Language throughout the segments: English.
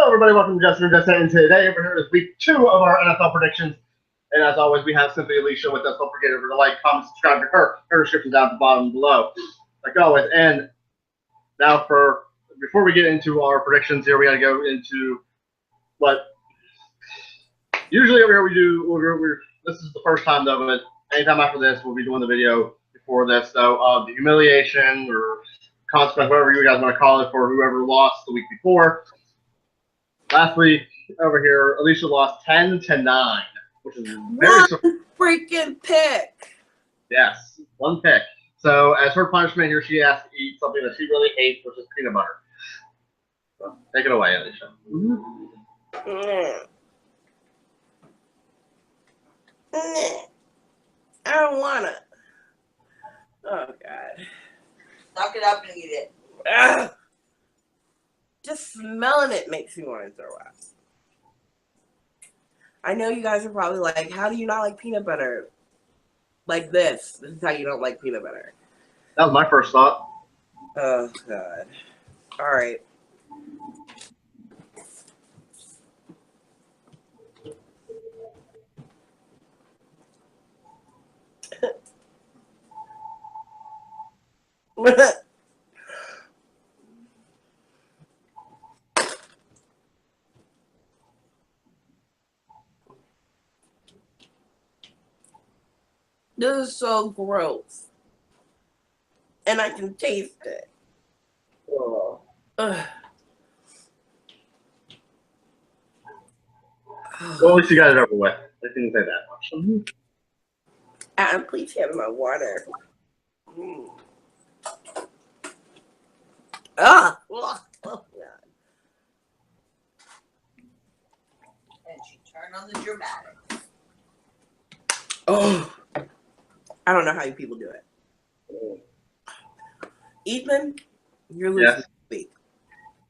everybody, welcome to Jester&Jestette, and today we're here with week 2 of our NFL predictions. And as always, we have simply Alicia with us. Don't forget to like, comment, subscribe to her. Her description's down at the bottom below, like always. And now, before we get into our predictions here, we got to go into what usually over here we do. This is the first time though, but anytime after this, we'll be doing the video before this. So the humiliation or consequence, whatever you guys want to call it, for whoever lost the week before. Last week over here, Alicia lost 10-9, which is very one freaking pick. Yes, one pick. So as her punishment here, she has to eat something that she really hates, which is peanut butter. So take it away, Alicia. I don't want it. Oh God. Knock it up and eat it. Ugh. Just smelling it makes me want to throw up. I know you guys are probably like, how do you not like peanut butter? Like this. This is how you don't like peanut butter. That was my first thought. Oh, God. All right. This is so gross. And I can taste it. Oh. Ugh. Well, at least you got it over with. I didn't say that much. Adam, please have my water. Ah! Oh, God. And she turned on the dramatics. Oh. I don't know how you people do it. Ethan, you're losing this week.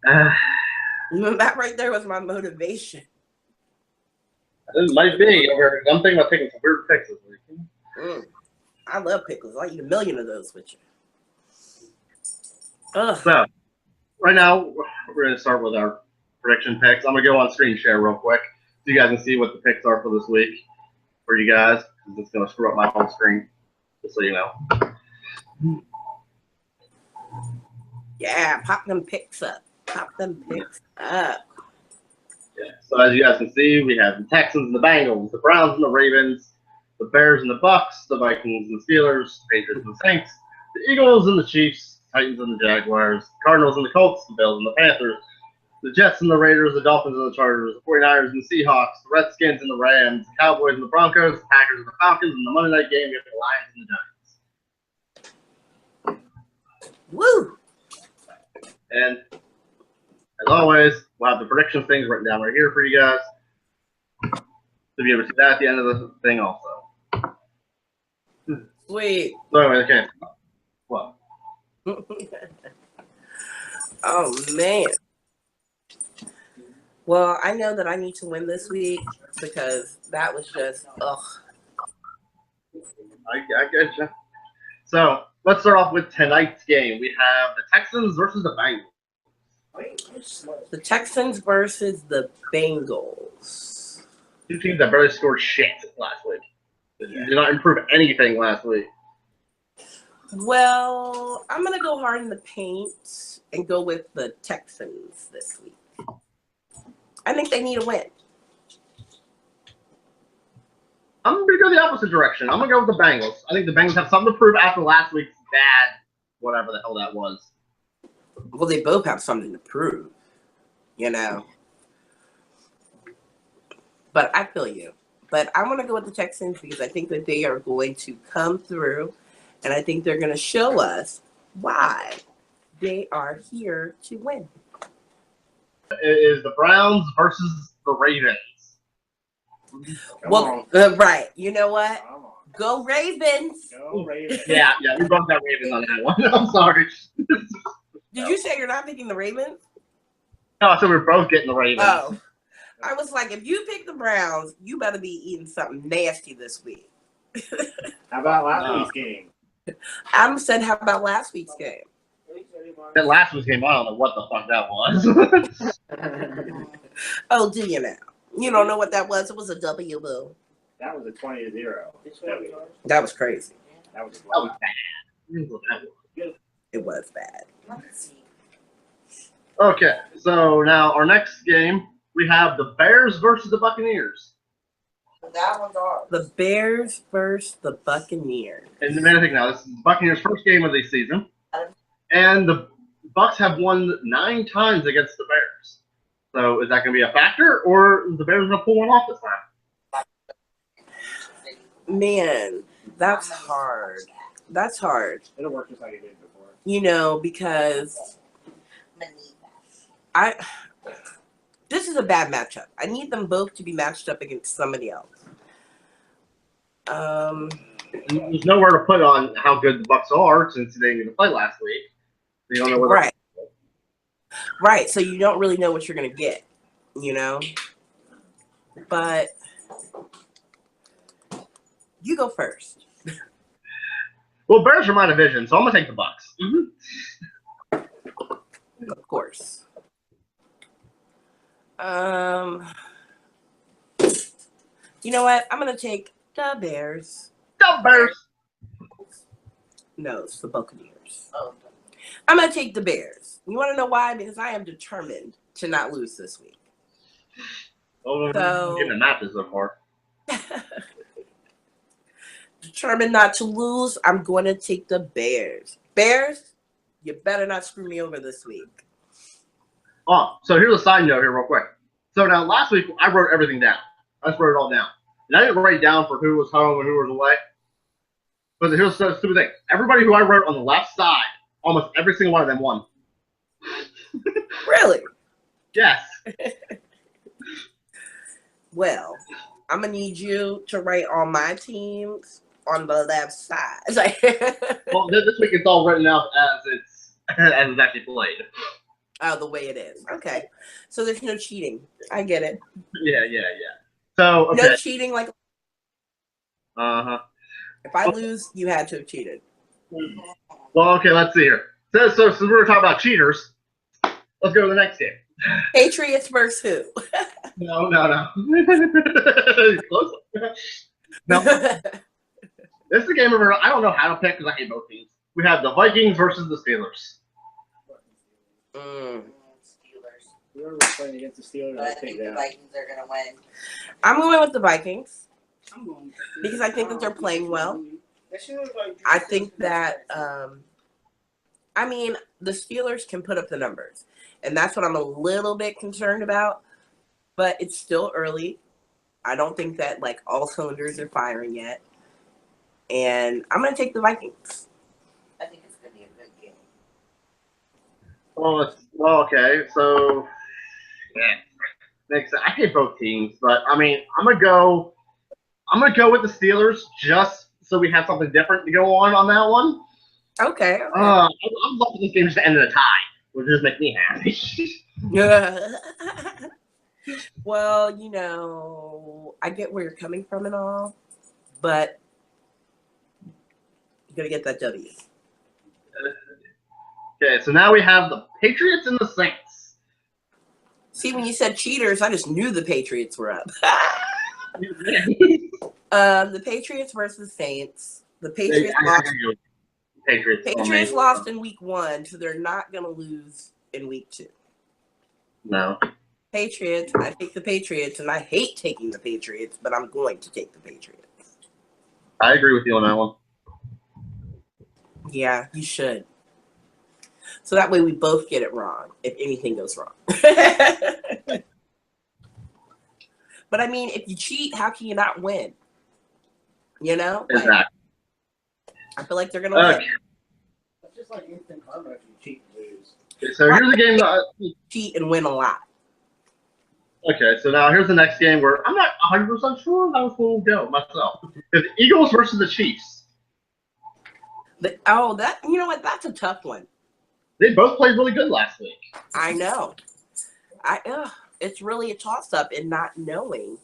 That right there was my motivation. It might be. I'm thinking about taking some weird picks this week. I love pickles. I eat 1,000,000 of those with you. Ugh. So, right now, we're going to start with our prediction picks. I'm going to go on screen share real quick so you guys can see what the picks are for this week for you guys. It's going to screw up my home screen, just so you know. Yeah, pop them picks up. Pop them picks up. Yeah. So as you guys can see, we have the Texans and the Bengals, the Browns and the Ravens, the Bears and the Bucks, the Vikings and the Steelers, the Patriots and the Saints, the Eagles and the Chiefs, Titans and the Jaguars, the Cardinals and the Colts, the Bills and the Panthers, the Jets and the Raiders, the Dolphins and the Chargers, the 49ers and the Seahawks, the Redskins and the Rams, the Cowboys and the Broncos, the Packers and the Falcons, and the Monday night game, we have the Lions and the Giants. Woo! And as always, we'll have the predictions things written down right here for you guys to be able to see that at the end of the thing also. Sweet. So anyway, okay. What? Oh, man. Well, I know that I need to win this week because that was just, ugh. I get you. So let's start off with tonight's game. We have the Texans versus the Bengals. The Texans versus the Bengals. Two teams that barely scored shit last week. They did not improve anything last week. Well, I'm going to go hard in the paint and go with the Texans this week. I think they need a win. I'm going to go the opposite direction. I'm going to go with the Bengals. I think the Bengals have something to prove after last week's bad, whatever the hell that was. Well, they both have something to prove, you know. But I feel you. But I'm going to go with the Texans because I think that they are going to come through, and I think they're going to show us why they are here to win. It is the Browns versus the Ravens. Well, right. You know what? Go Ravens. Go Ravens. Yeah, we both got Ravens on that one. I'm sorry. Did you say you're not picking the Ravens? No, so we're both getting the Ravens. Oh. I was like, if you pick the Browns, you better be eating something nasty this week. How about last week's game? Adam said, how about last week's game? That last week's game, I don't know what the fuck that was. Oh, do you now? You don't know what that was? It was a W, boo. That was a 20-0. That was crazy. That was bad. It was bad. Okay, so now our next game, we have the Bears versus the Buccaneers. That one's ours. The Bears versus the Buccaneers. And the main thing now, this is the Buccaneers' first game of the season, and the Bucs have won 9 times against the Bears. So is that going to be a factor, or is the Bears going to pull one off this time? Man, that's hard. That's hard. It'll work just like it did before. You know, because this is a bad matchup. I need them both to be matched up against somebody else. There's nowhere to put on how good the Bucs are since they didn't even play last week. You don't know where Right. Right. So you don't really know what you're going to get, you know? But you go first. Well, Bears are my division, so I'm going to take the Bucs. Of course. You know what? I'm going to take the Bears. The Bears. No, it's the Buccaneers. Oh. I'm going to take the Bears. You want to know why? Because I am determined to not lose this week. Oh, So- getting the matches so far. Determined not to lose, I'm going to take the Bears. Bears, you better not screw me over this week. Oh, so here's a side note here real quick. So now last week, I wrote everything down. I just wrote it all down. And I didn't write down for who was home and who was away. But here's the stupid thing. Everybody who I wrote on the left side, almost every single one of them won. Really? Yes. Well, I'm going to need you to write on my teams on the left side. Well, this week it's all written out as it's actually played. Oh, the way it is. Okay. So there's no cheating. I get it. Yeah. So, okay. No cheating. Like, Uh-huh. if I lose, you had to have cheated. Well, okay, let's see here. So since we're talking about cheaters, let's go to the next game. Patriots versus who? No. Close. No. This is a game where I don't know how to pick because I hate both teams. We have the Vikings versus the Steelers. Steelers. Whoever's playing against the Steelers, But I I'll think take the that. Vikings are going to win. I'm going with the Vikings because I think that they're playing well. I think that, I mean, the Steelers can put up the numbers, and that's what I'm a little bit concerned about, but it's still early. I don't think that, like, all cylinders are firing yet, and I'm going to take the Vikings. I think it's going to be a good game. Well, okay, so yeah, makes sense. I hate both teams, but I mean, I'm gonna go with the Steelers just so we have something different to go on that one. Okay. I'm loving this game just to end in a tie, which just makes me happy. Well, you know, I get where you're coming from and all, but you're going to get that W. Okay, so now we have the Patriots and the Saints. See, when you said cheaters, I just knew the Patriots were up. The Patriots versus the Saints. The Patriots lost. Patriots lost in week 1, so they're not going to lose in week 2. No. Patriots, I take the Patriots, and I hate taking the Patriots, but I'm going to take the Patriots. I agree with you on that one. Yeah, you should. So that way we both get it wrong if anything goes wrong. But I mean, if you cheat, how can you not win? You know? Exactly. Like, I feel like they're going to win. It's just like instant karma if you cheat and lose. Okay, so here's the game. Cheat and win a lot. Okay, so now here's the next game where I'm not 100% sure how this will go myself. It's the Eagles versus the Chiefs. That you know what? That's a tough one. They both played really good last week. I know. It's really a toss-up in not knowing.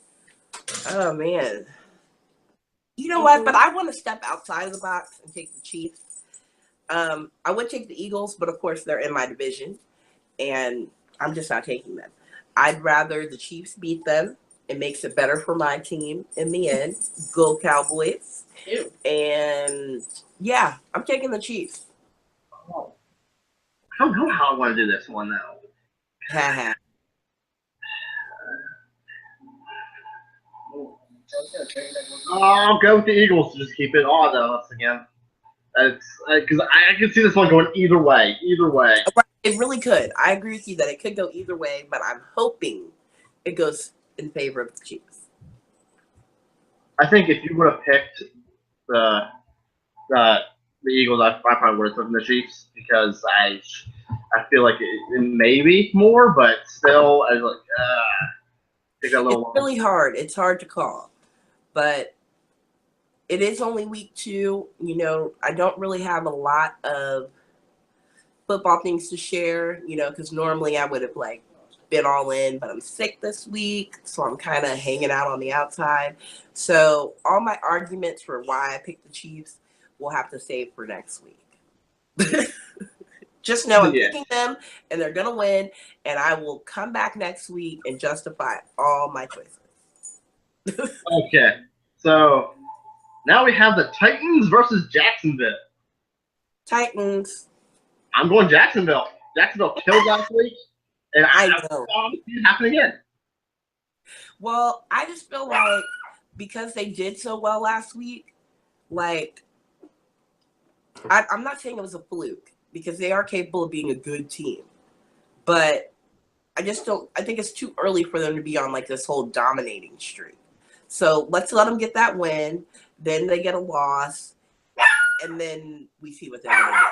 Oh, man. You know what? But I want to step outside of the box and take the Chiefs. I would take the Eagles, but of course they're in my division, and I'm just not taking them. I'd rather the Chiefs beat them. It makes it better for my team in the end. Go Cowboys. Ew. And yeah, I'm taking the Chiefs. Oh. I don't know how I want to do this one though. Haha. I'll go with the Eagles to just keep it odd though. Once again, it's because I can see this one going either way. Either way. It really could. I agree with you that it could go either way, but I'm hoping it goes in favor of the Chiefs. I think if you would have picked the Eagles, I probably would have taken the Chiefs because I feel like it may be more, but still, I was like, take a little. It's really hard. It's hard to call, but it is only week 2. You know, I don't really have a lot of football things to share, you know, because normally I would have like been all in, but I'm sick this week, so I'm kind of hanging out on the outside. So all my arguments for why I picked the Chiefs we'll have to save for next week. Just know I'm picking them, and they're gonna win, and I will come back next week and justify all my choices. Okay, so now we have the Titans versus Jacksonville. Titans. I'm going Jacksonville. Jacksonville killed last week, and I know want to see it happen again. Well, I just feel like because they did so well last week, like I'm not saying it was a fluke because they are capable of being a good team, but I just don't. I think it's too early for them to be on like this whole dominating streak. So let's let them get that win. Then they get a loss, and then we see what they're going to do.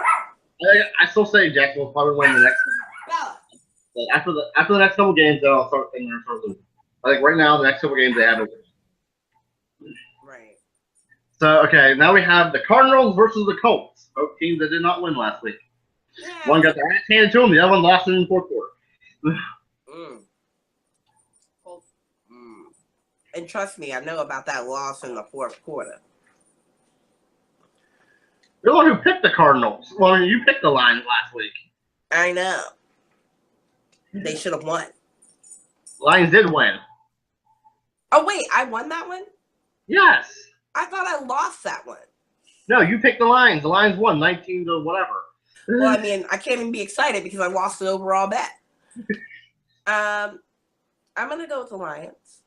I still say Jacksonville will probably win the next. After the next couple games, then I'll start thinking they're going to lose. I think right now the next couple games they have to win. Right. So okay, now we have the Cardinals versus the Colts. Both teams that did not win last week. Yeah. One got their ass handed to them, the other one lost it in the fourth quarter. And trust me, I know about that loss in the fourth quarter. You're the one who picked the Cardinals. Well, I mean, you picked the Lions last week. I know. They should have won. Lions did win. Oh, wait, I won that one? Yes. I thought I lost that one. No, you picked the Lions. The Lions won 19 to whatever. Well, I mean, I can't even be excited because I lost the overall bet. I'm going to go with the Lions.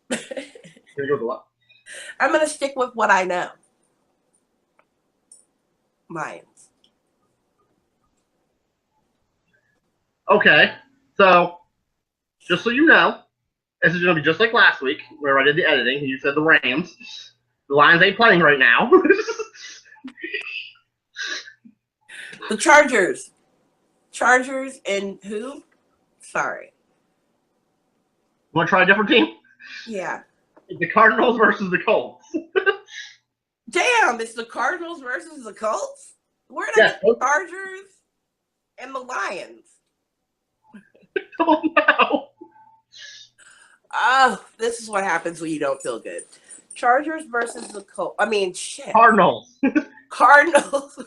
I'm going to stick with what I know. Lions. Okay, so just so you know, this is going to be just like last week where I did the editing and you said the Rams. The Lions ain't playing right now. The Chargers. Chargers and who? Sorry. Want to try a different team? Yeah. The Cardinals versus the Colts. Damn, it's the Cardinals versus the Colts? Where did I get the Chargers and the Lions? Oh, no. Oh, this is what happens when you don't feel good. Chargers versus the Colts. I mean, shit. Cardinals. Cardinals.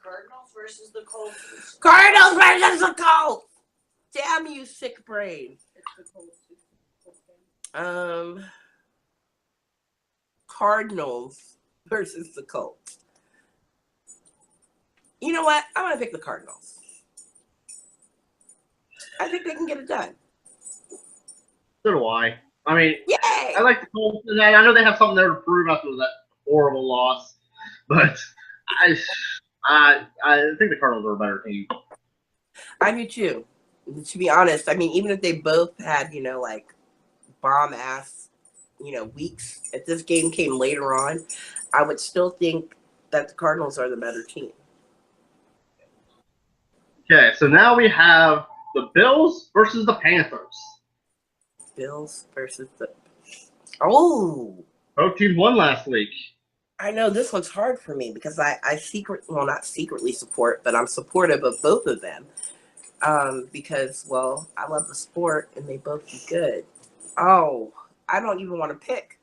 Cardinals versus the Colts. Cardinals versus the Colts. Damn you, sick brain. Cardinals versus the Colts. You know what? I'm gonna pick the Cardinals. I think they can get it done. So do I. I mean, yay! I like the Colts. And I know they have something there to prove after that horrible loss, but I think the Cardinals are a better team. I do too. To be honest, I mean, even if they both had, you know, like bomb ass, you know, weeks, if this game came later on, I would still think that the Cardinals are the better team. Okay, so now we have the Bills versus the Panthers. Bills versus the... Oh! Both teams won last week. I know this one's hard for me because I not secretly support, but I'm supportive of both of them. Because, well, I love the sport and they both be good. Oh, I don't even want to pick.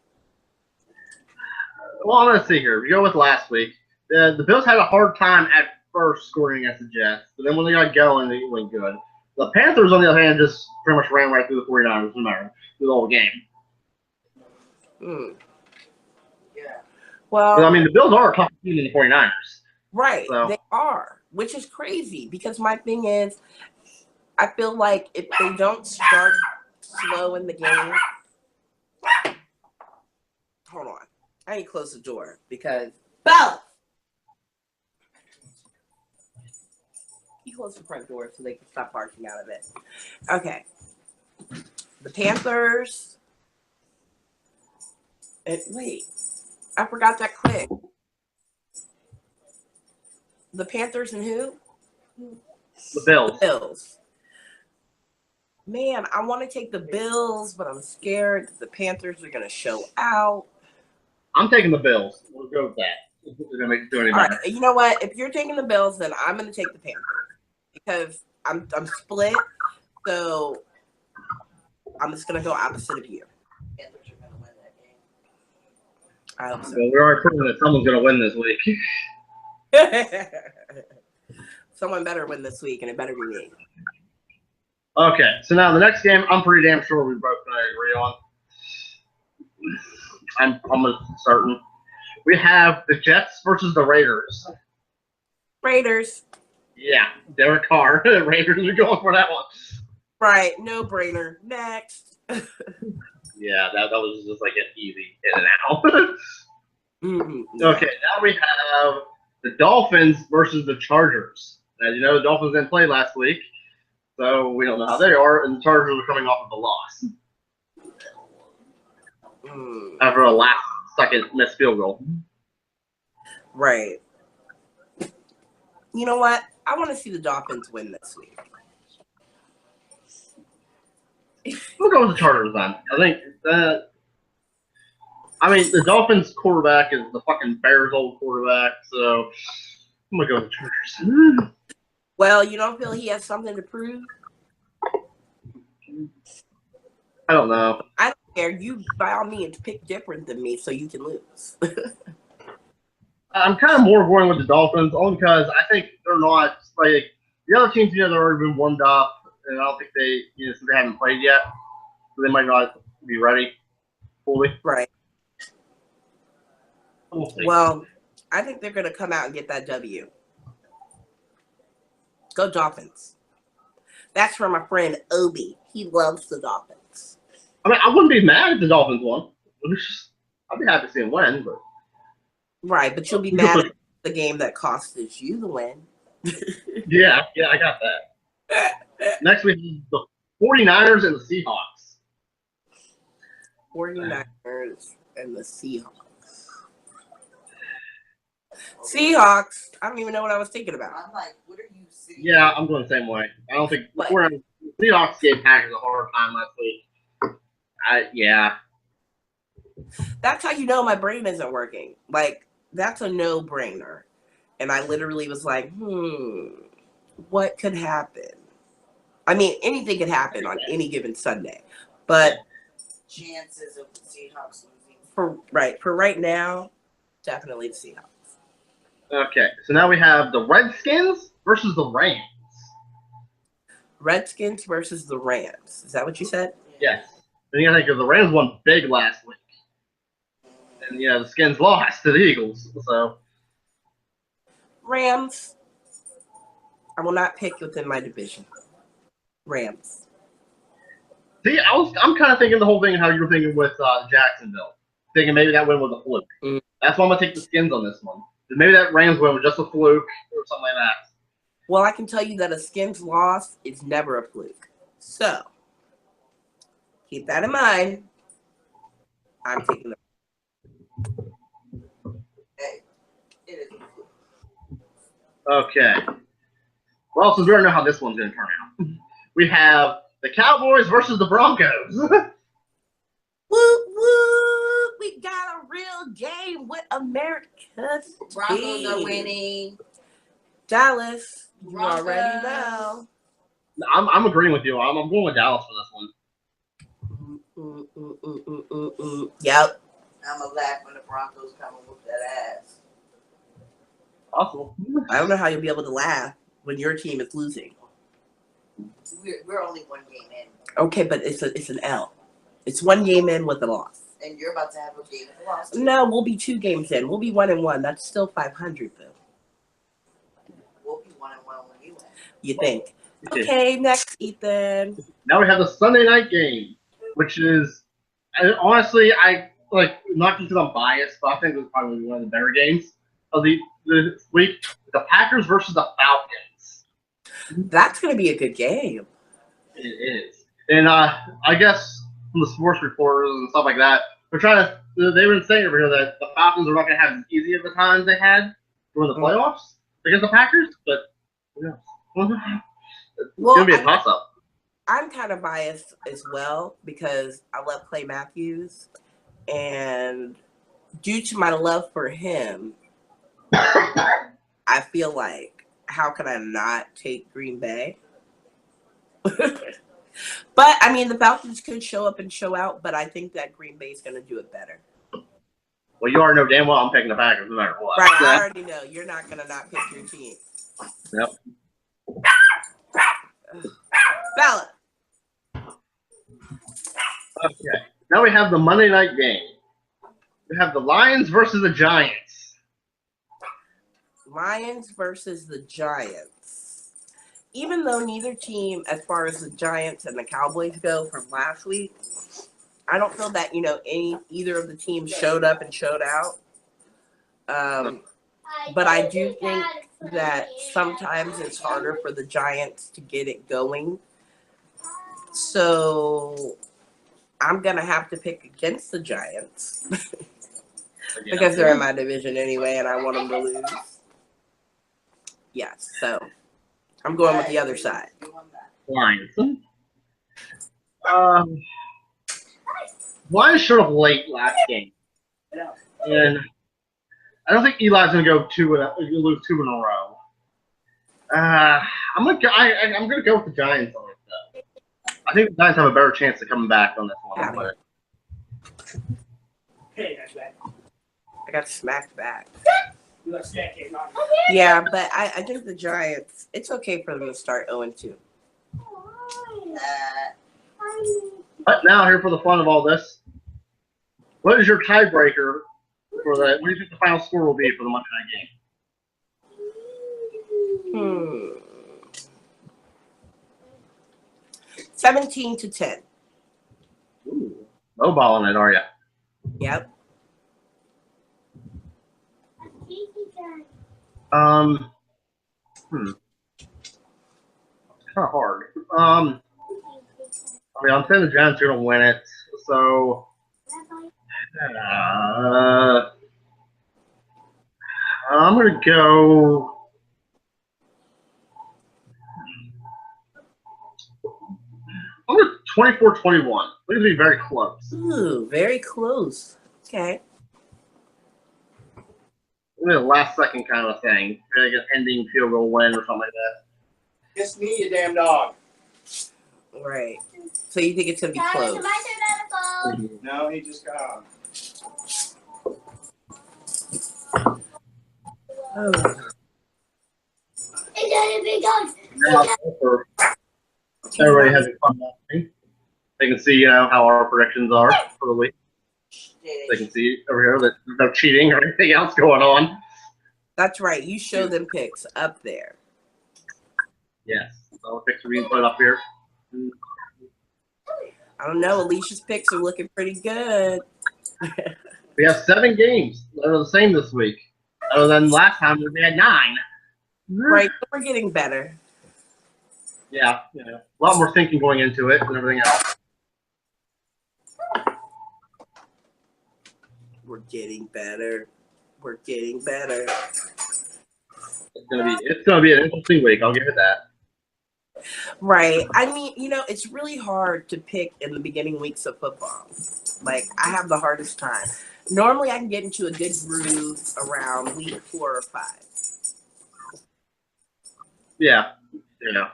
Well, let's see here. We go with last week. The Bills had a hard time at first scoring against the Jets, but then when they got going, they went good. The Panthers, on the other hand, just pretty much ran right through the 49ers, no matter through the whole game. Yeah. Well, But, I mean, the Bills are a tough team than the 49ers. right, So. they are, which is crazy because my thing is, I feel like if they don't start slow in the game, hold on, I need to close the door because both. You close the front door so they can stop barking out of it. Okay, the Panthers. Wait, I forgot that quick. The Panthers and who? The Bills. Bills. Man, I want to take the Bills, but I'm scared that the Panthers are going to show out. I'm taking the Bills. We'll go with that. We're gonna make it do any All better. right, you know what? If you're taking the Bills, then I'm going to take the Panthers because I'm split. So I'm just going to go opposite of you. Panthers are going to win that game. I hope so. Well, we're already proving that someone's gonna win this week. Someone better win this week, and it better be me. Okay, so now the next game, I'm pretty damn sure we both gonna agree on. I'm almost certain. We have the Jets versus the Raiders. Raiders. Yeah, Derek Carr. The Raiders are going for that one. Right, no brainer. Next. Yeah, that was just like an easy in and out. Mm-hmm. Okay, now we have the Dolphins versus the Chargers. As you know, the Dolphins didn't play last week, so we don't know how they are, and the Chargers are coming off of a loss after a last-second missed field goal. Right. You know what? I want to see the Dolphins win this week. We'll go with the Chargers then. I think that. I mean, the Dolphins quarterback is the fucking Bears' old quarterback, so I'm gonna go with the Chargers. Well, you don't feel he has something to prove? I don't know. I don't care. You, by all means, pick different than me so you can lose. I'm kind of more going with the Dolphins only because I think they're not like the other teams. They've already been warmed up, and I don't think they, since they haven't played yet, so they might not be ready fully. Right. We'll see. Well, I think they're going to come out and get that W. Go Dolphins. That's for my friend Obi. He loves the Dolphins. I mean, I wouldn't be mad if the Dolphins won. I'd be happy to see them win, but Right, but you'll be mad at the game that costed you the win. yeah, I got that. Next we have the 49ers and the Seahawks. 49ers and the Seahawks. Seahawks. I don't even know what I was thinking about. I'm like, what are you seeing? Yeah, I'm going the same way. I don't think the 49ers, Seahawks gave Packers a hard time last week. Yeah. That's how you know my brain isn't working. Like, that's a no-brainer. And I literally was like, what could happen? I mean, anything could happen on any given Sunday. But Chances of the Seahawks losing. for right now, definitely the Seahawks. Okay, so now we have the Redskins versus the Rams. Redskins versus the Rams. Is that what you said? Yes. And you gotta think of the Rams won big last week. And the Skins lost to the Eagles. So Rams. I will not pick within my division. Rams. see, I'm kind of thinking the whole thing how you were thinking with Jacksonville, thinking maybe that win was a fluke. That's why I'm gonna take the Skins on this one. Maybe that Rams win was just a fluke or something like that. Well, I can tell you that a Skins loss is never a fluke. So keep that in mind. I'm taking the. Hey, it is a fluke. Okay. Well, since we don't know how this one's gonna turn out, we have the Cowboys versus the Broncos. Whoop, whoop. We got a real game with America's Broncos team. are winning. Dallas, you Broncos. already know. I'm agreeing with you. I'm going with Dallas for this one. Yep. I'm going to laugh when the Broncos come and whoop that ass. Possible. I don't know how you'll be able to laugh when your team is losing. We're only 1 game in, Okay, but it's an L. It's 1 game in with a loss. and you're about to have a game of loss. No, we'll be 2 games in. We'll be 1-1. That's still 500 though. We'll be 1-1 when you win. You think? Okay, next, Ethan. Now we have the Sunday night game, which is honestly, I like not just because I'm biased, but I think this is probably one of the better games of the week. The Packers versus the Falcons. That's going to be a good game. It is, and I guess from the sports reporters and stuff like that, they've been saying over here that the Falcons are not going to have as easy of a time as they had during the playoffs against the Packers, but who knows? It's going to be a toss-up. I'm kind of biased as well because I love Clay Matthews, and due to my love for him, I feel like, how can I not take Green Bay? But, I mean, the Falcons could show up and show out, but I think that Green Bay is going to do it better. Well, you already know damn well I'm picking the Packers no matter what. Right, I already know. You're not going to not pick your team. Yep. Ballot. Okay. Now we have the Monday night game. We have the Lions versus the Giants. Lions versus the Giants. Even though neither team, as far as the Giants and the Cowboys go from last week, I don't feel that, either of the teams showed up and showed out. But I do think that sometimes it's harder for the Giants to get it going. So I'm going to have to pick against the Giants because they're in my division anyway, and I want them to lose. Yes, so I'm going with the other side. Lions. Lions showed up late last game, and I don't think Eli's going to lose 2 in a row. I'm gonna go with the Giants on it though. I think the Giants have a better chance of coming back on this one. But Hey, that's bad. I got smacked back. You got snack cake on. Yeah, but I think the Giants, it's okay for them to start 0-2. But now here for the fun of all this, what is your tiebreaker for that? What do you think the final score will be for the Monday night game? 17-10. Ooh, low balling it, are you? Yep. Kind of hard. I'm saying the Giants are gonna win it, so I'm gonna go. I'm going to 24-21. It's going to be very close. Ooh, very close. Okay. Maybe a last second kind of thing. Like an ending field goal win or something like that. Kiss me, you damn dog. Right. So you think it's going to be close? No, he just got on. Oh. Everybody having fun watching. They can see, how our predictions are for the week. They can see over here that there's no cheating or anything else going on. That's right. You show them picks up there. Yes. All the picks are being put up here. I don't know. Alicia's picks are looking pretty good. We have 7 games that are the same this week. Other than last time we had 9. Right. We're getting better. Yeah. A lot more thinking going into it and everything else. We're getting better. We're getting better. It's gonna be an interesting week. I'll give it that. Right. I mean, it's really hard to pick in the beginning weeks of football. Like, I have the hardest time. Normally, I can get into a good groove around week 4 or 5. Yeah. You know?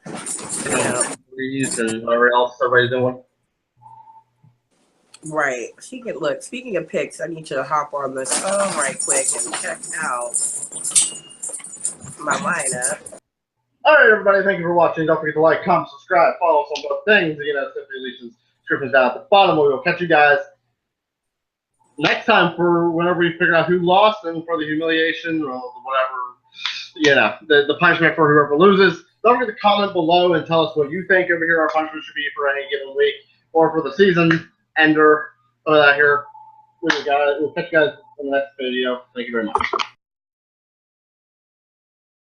And whatever else everybody's doing. Right. She can look. Speaking of picks, I need you to hop on this phone right quick and check out my lineup. All right, everybody. Thank you for watching. Don't forget to like, comment, subscribe, follow us on both things. You know, Simply Alicia's description's down at the bottom. We will catch you guys next time for whenever we figure out who lost and for the humiliation or whatever. You know, the punishment for whoever loses. Don't forget to comment below and tell us what you think over here our punishment should be for any given week or for the season ender. Here, we got it. We'll catch you guys in the next video. Thank you very much.